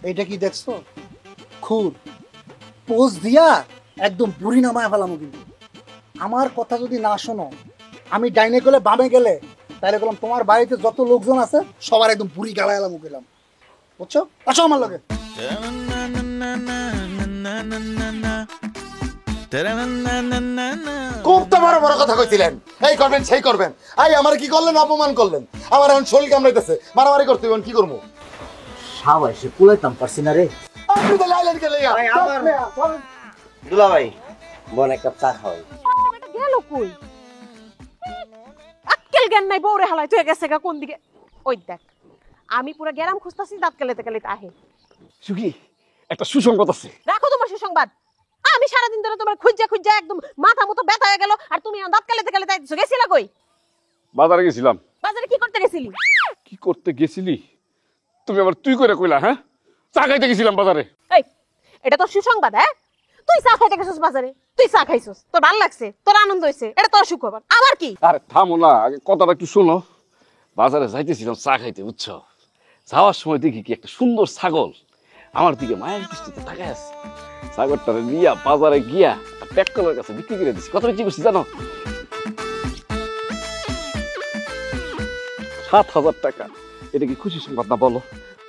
এইটা কি দেখছো? খুর পোজ দিয়া একদম বুড়ি নামায় ফেলামো। কিন্তু আমার কথা যদি না শোনো, আমি ডাইনে গেলে বামে গেলে, তাহলে বললাম তোমার বাড়িতে যত লোকজন আছে সবার একদম বুড়ি গালা এলাম গেলাম, বুঝছো? আসো আমার লগে। খুব তো বড় বড় কথা কইছিলেন, এই করবেন সেই করবেন। আই আমার কি করলেন? অপমান করলেন। আমার এখন শরীর কামড়াইতেছে, মারামারি করতে হইব, কি করবো? সাবাই সে কুলাইতাম পারছি না রে। আপনি তো লাইলেন কে লইয়া? দুলা ভাই বোন এক কাপ চা খাওয়াই। গেল কই? আক্কেল জ্ঞান নাই, বউরে হালাই তুই গেছে গা কোন দিকে? ওই দেখ আমি পুরো গেরাম খুঁজতাছি, দাঁত কালেতে কালেতে আহে। সুখী একটা সুসংবাদ আছে। রাখো তোমার সুসংবাদ। আমি সারাদিন ধরে তোমার খুঁজা খুঁজা একদম মাথা মতো ব্যথা হয়ে গেল, আর তুমি দাঁত কালেতে কালেতে আইছো। গেছিলা কই? বাজারে গেছিলাম। বাজারে কি করতে গেছিলি? কি করতে গেছিলি তুমি আবার তুই করে কইলা? হ্যাঁ চা খাইতে গেছিলাম বাজারে। এই এটা তো সুসংবাদ? হ্যাঁ তুই চা খাইতে গেছিস বাজারে, তুই চা খাইছিস, তোর ভালো লাগছে, তোর আনন্দ হইছে, এটা তোর সুখবর। আমার কি? আরে থামো না, আগে কথাটা একটু শোনো। বাজারে যাইতেছিলাম চা খাইতে, বুঝছো? যাওয়ার সময় দেখি কি একটা সুন্দর ছাগল আমার দিকে মায়ের দৃষ্টিতে তাকায় আছে। ছাগলটারে নিয়া বাজারে গিয়া পেটকলের কাছে বিক্রি করে দিচ্ছি। কত বিক্রি করছি জানো? 7,000 টাকা, এটা কি খুশি সংবাদ না বলো?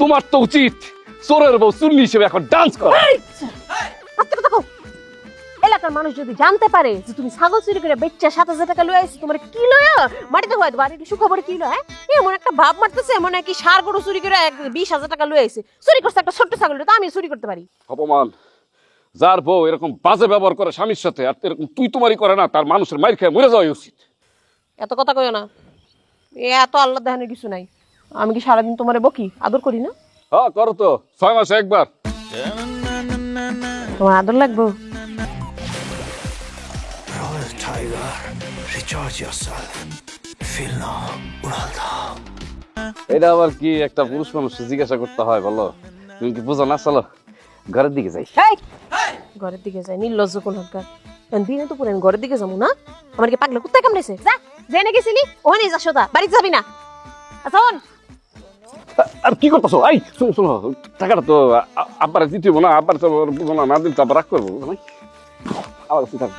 তোমার তো উচিত চোরের বউ চুন্নি হিসেবে এখন ডান্স করা। এলাকার মানুষ যদি জানতে পারে যে তুমি ছাগল চুরি করে বেচা 7,000 টাকা লয়ে আইছো, তোমার কি লয়া মাটিতে হয়ে দেবো। আর একটু সুখবর কি লয়, এমন একটা ভাব মারতেছে এমন নাকি সার গরু চুরি করে 20,000 টাকা লয়ে আইছে। চুরি করছে একটা ছোট্ট ছাগল, তো আমি চুরি করতে পারি? অপমান। যার বউ এরকম বাজে ব্যবহার করে স্বামীর সাথে, আর এরকম তুই তোমারই করে না, তার মানুষের মাইর খেয়ে মরে যাওয়া উচিত। এত কথা কইও না, এত আল্লাহ দেখানোর কিছু নাই। আমি কি সারাদিন তোমারে বকি আদর করি না? হ্যাঁ করো তো, 6 মাসে একবার। তোমার আদর লাগবো? Royal Tiger, recharge yourself. Feel now, Uralda. এটা আবার কি একটা পুরুষ মানুষ জিজ্ঞাসা করতে হয় বলো? তুমি কি বুঝো না? চলো ঘরের দিকে যাই। ঘরের দিকে যাই? নির্লজ্জ কোন হকার, দিনে তো পুরো ঘরের দিকে যাবো না? আমার কি পাগলা কুত্তায় কামড়েছে? যা জেনে গেছিলি ওখানে যাস, সোদা বাড়িতে যাবি না। আচ্ছা আর কি করতেছো? এই শোনো শোনো, টাকাটা তো আব্বার দিতে হইব না। আব্বার তো বুঝো না, না দিলে তো আবার রাগ করবো। আবার থাক।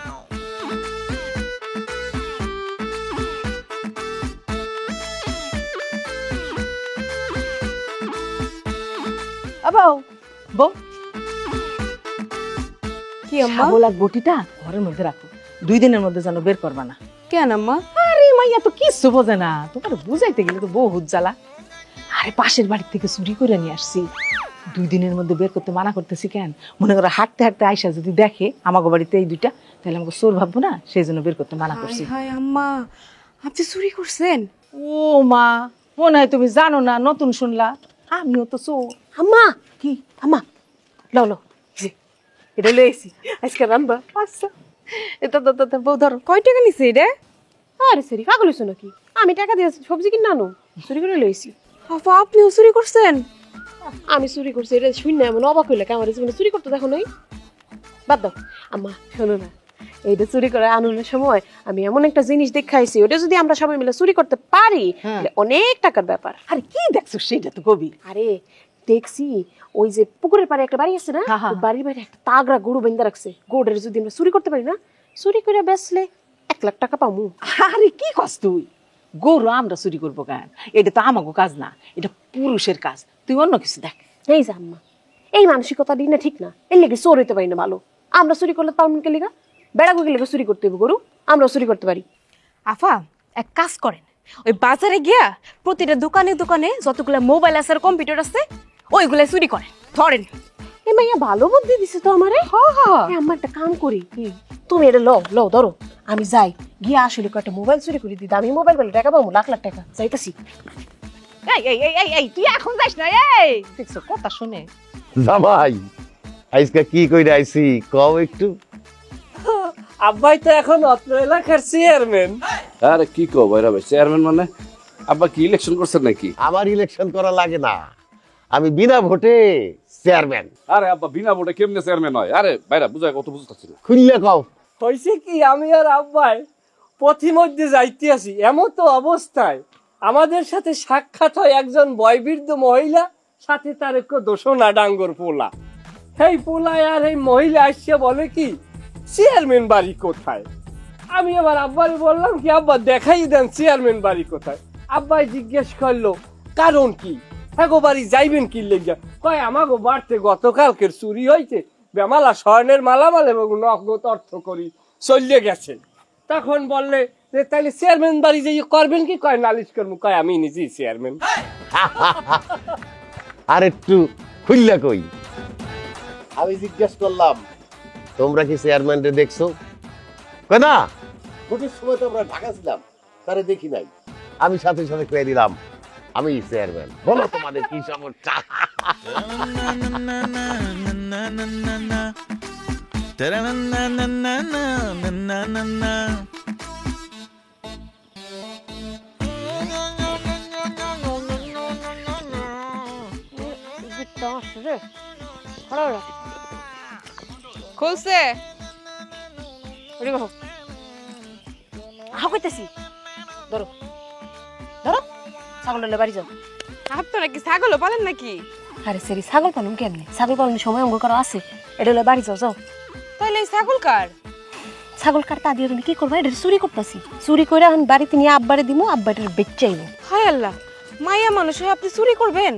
আবাও বউ, কি আম্মা? ছাগল আর বটিটা ঘরের মধ্যে রাখো, 2 দিনের মধ্যে যেন বের করবা না। কেন আম্মা? আরে মাইয়া তো কিচ্ছু বোঝে না, তোমার বুঝাইতে গেলে তো বহুত জ্বালা। আরে পাশের বাড়ি থেকে চুরি করে নিয়ে আসছি, 2 দিনের মধ্যে বের করতে মানা করতেছি কেন? মনে করো হাঁটতে হাঁটতে আইসা যদি দেখে আমাকে বাড়িতে এই 2টা, তাহলে আমাকে চোর ভাববো না, সেই জন্য বের করতে মানা করছি। হায় আম্মা, আপনি চুরি করছেন? ও মা, মনে হয় তুমি জানো না, নতুন শুনলা। আমিও তো চোর। আম্মা কি? আম্মা লও লও, এটা লইছি আজকে রান্না। আচ্ছা এটা তো বউ ধরো। কয় টাকা নিছে এটা? আরে সরি পাগল হইছো নাকি? আমি টাকা দিয়ে সবজি কিনে আনো, চুরি করে লইছি। আপা আপনিও চুরি করছেন? আমি চুরি করছি এটা শুন না, এমন অবাক হইলে আমার জীবনে চুরি করতে দেখো নাই। বাদ দাও আম্মা, শোনো না, এইটা চুরি করে আনুনের সময় আমি এমন একটা জিনিস দেখাইছি, ওটা যদি আমরা সবাই মিলে চুরি করতে পারি তাহলে অনেক টাকার ব্যাপার। আরে কি দেখছো সেটা তো কবি? আরে দেখছি ওই যে পুকুরের পাড়ে একটা বাড়ি আছে না, ওই বাড়ির বাইরে একটা তাগড়া গরু বেঁধে রাখছে। গরুটার যদি আমরা চুরি করতে পারি না, চুরি করে বেচলে 1 লাখ টাকা পামু। আরে কি কস তুই? গরু আমরা চুরি করবো কেন? এটা তো আমাগো কাজ না, এটা পুরুষের কাজ। তুই অন্য কিছু দেখ। এই যে আম্মা, এই মানসিকতা দিন না ঠিক না। এর লেগে চোর হইতে পারি না ভালো। আমরা চুরি করলে পারবেন কে লিগা? বেড়া গুগে লেগে চুরি করতে হবে গরু, আমরাও চুরি করতে পারি। আফা এক কাজ করেন, ওই বাজারে গিয়া প্রতিটা দোকানে দোকানে যতগুলা মোবাইল আছে আর কম্পিউটার আছে ওইগুলা চুরি করেন, ধরেন। এ মাইয়া ভালো বুদ্ধি দিছে তো আমারে। আমার একটা কাম করি, তুমি এটা লও লও ধরো, আমি যাই গিয়া আসলে কয়েকটা মোবাইল চুরি করে দিই। আমি মোবাইল বলে টাকা পাবো, লাখ লাখ টাকা। যাইতাছি। এই এই এই এই তুই এখন যাস না। এই দেখছো কথা শুনে? জামাই আজকে কি কইরা আইছি কও একটু। আব্বাই তো এখন অত্র এলাকার চেয়ারম্যান। আরে কি কো ভাইরা ভাই, চেয়ারম্যান মানে? আব্বা কি ইলেকশন করছেন নাকি? আমার ইলেকশন করা লাগে না, আমি বিনা ভোটে চেয়ারম্যান। আরে আব্বা বিনা ভোটে কেমনে চেয়ারম্যান হয়? আরে ভাইরা বুঝাই কত বুঝতেছি না। খুললে কও। হয়েছে কি, আমি আর আব্বাই পথিমধ্যে যাইতে আছি, এমন তো অবস্থায় আমাদের সাথে সাক্ষাৎ হয় একজন বয়বৃদ্ধ মহিলা, সাথে তার একটু দোষনা ডাঙ্গর পোলা। এই পোলায় আর এই মহিলা আসছে বলে কি চেয়ারম্যান বাড়ি কোথায়? আমি আবার আব্বারে বললাম কি আব্বা দেখাই দেন চেয়ারম্যান বাড়ি কোথায়। আব্বাই জিজ্ঞেস করলো কারণ কি, হ্যাগো বাড়ি যাইবেন কি লেগে? কয় আমাগো বাড়তে গতকালকের চুরি হয়েছে, বেমালা স্বর্ণের মালামাল এবং নগদ অর্থ করি চলে গেছে। তখন বললে যে তাহলে চেয়ারম্যান বাড়ি যাই করবেন কি? কয় নালিশ করবো। কয় আমি নিজেই চেয়ারম্যান। আর একটু খুললে কই। আমি জিজ্ঞেস করলাম তোমরা কি চেয়ারম্যানরে দেখছো? কয় না, ভোটের সময় তো আমরা ঢাকা ছিলাম, তারে দেখি নাই। আমি সাথে সাথে কয়ে দিলাম আমি চেয়ারম্যান। বলো তোমাদের কি সমস্যা? খুলছে কইতেছি ধরো ধরো, ছাগলের বাড়ি যাও। আপনারা কি ছাগলও পালেন নাকি? আরে সেরি ছাগল পালন কেমনে? ছাগল পালনের সময় অঙ্গ করা আছে, এটা হলে বাড়ি যাও যাও। তাহলে এই ছাগল কার? ছাগল কার তা দিয়ে তুমি কি করবা? এটা চুরি করতেছি, চুরি করে আমি বাড়িতে নিয়ে আব্বারে দিমু, আব্বাটার বেচ চাইবো। হায় আল্লাহ, মায়া মানুষ হয়ে আপনি চুরি করবেন?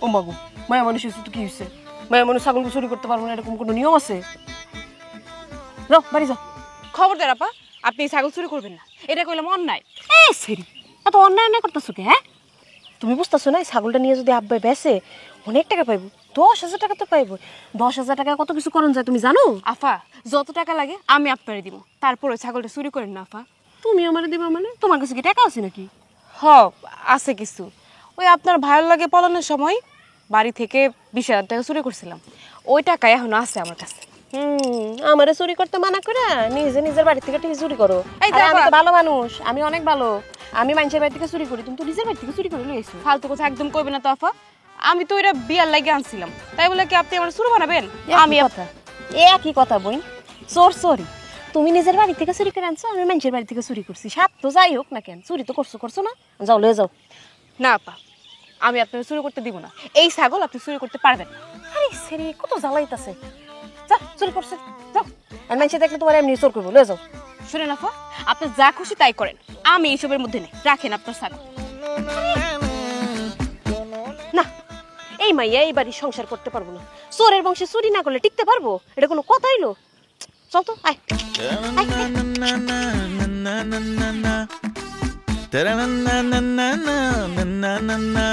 ও মাগো, মায়া মানুষ হয়েছে তো কি হয়েছে? মায়া মানুষ ছাগল চুরি করতে পারবো না এরকম কোনো নিয়ম আছে? যাও বাড়ি যাও। খবরদার আপা, আপনি ছাগল চুরি করবেন না, এটা কইলাম অন্যায়। সেরি এত অন্যায় অন্যায় করতেছো কে? হ্যাঁ, তুমি বুঝতেছো না? ছাগলটা নিয়ে যদি আব্বাই বেচে অনেক টাকা পাইবো, 10,000 টাকা তো পাইবো। 10,000 টাকা কত কিছু করণ যায় তুমি জানো? আফা, যত টাকা লাগে আমি আপনারে দিব, তারপরে ছাগলটা চুরি করেন না আফা। তুমি আমারে দিবা মানে? তোমার কাছে কি টাকা আছে নাকি? হ, আছে কিছু। ওই আপনার ভাইয়ের লাগে পলানোর সময় বাড়ি থেকে 20,000 টাকা চুরি করছিলাম, ওই টাকা এখনো আছে আমার কাছে। আমারে চুরি করতে মানা করে নিজে নিজের বাড়ি থেকে ঠিক চুরি করো। এই আরে আমি তো ভালো মানুষ, আমি অনেক ভালো, আমি মানুষের বাড়ি থেকে চুরি করি, তুমি তো নিজের বাড়ি থেকে চুরি করে লইছো। ফালতু কথা একদম কইবে না তো আফা, আমি তো এটা বিয়ার লাগে আনছিলাম, তাই বলে কি আপনি আমার চুরি বানাবেন? আমি কথা একই কথা বই, চোর চোরি। তুমি নিজের বাড়ি থেকে চুরি করে আনছো, আমি মানুষের বাড়ি থেকে চুরি করছি, সাত তো যাই হোক না কেন, চুরি তো করছো না? যাও লয়ে যাও। না আপা, আমি আপনাকে চুরি করতে দিব না, এই ছাগল আপনি চুরি করতে পারবেন না। আরে সেরি কত জ্বালাইতাছে, যা চুরি করছে যাও। আর মানুষে দেখলে তোমার এমনি চোর করবো, লয়ে যাও। শুনেন আফা, আপনি যা খুশি তাই করেন, আমি এইসবের মধ্যে নেই, রাখেন আপনার ছাগল। না, এই মাইয়া এই বাড়ির সংসার করতে পারবো না, চোরের বংশে চুরি না করলে টিকতে পারবো? এটা কোনো কথা হইলো? চল তো আয়। Ta-da-na-na-na-na-na-na-na-na-na-na-na-na-na-na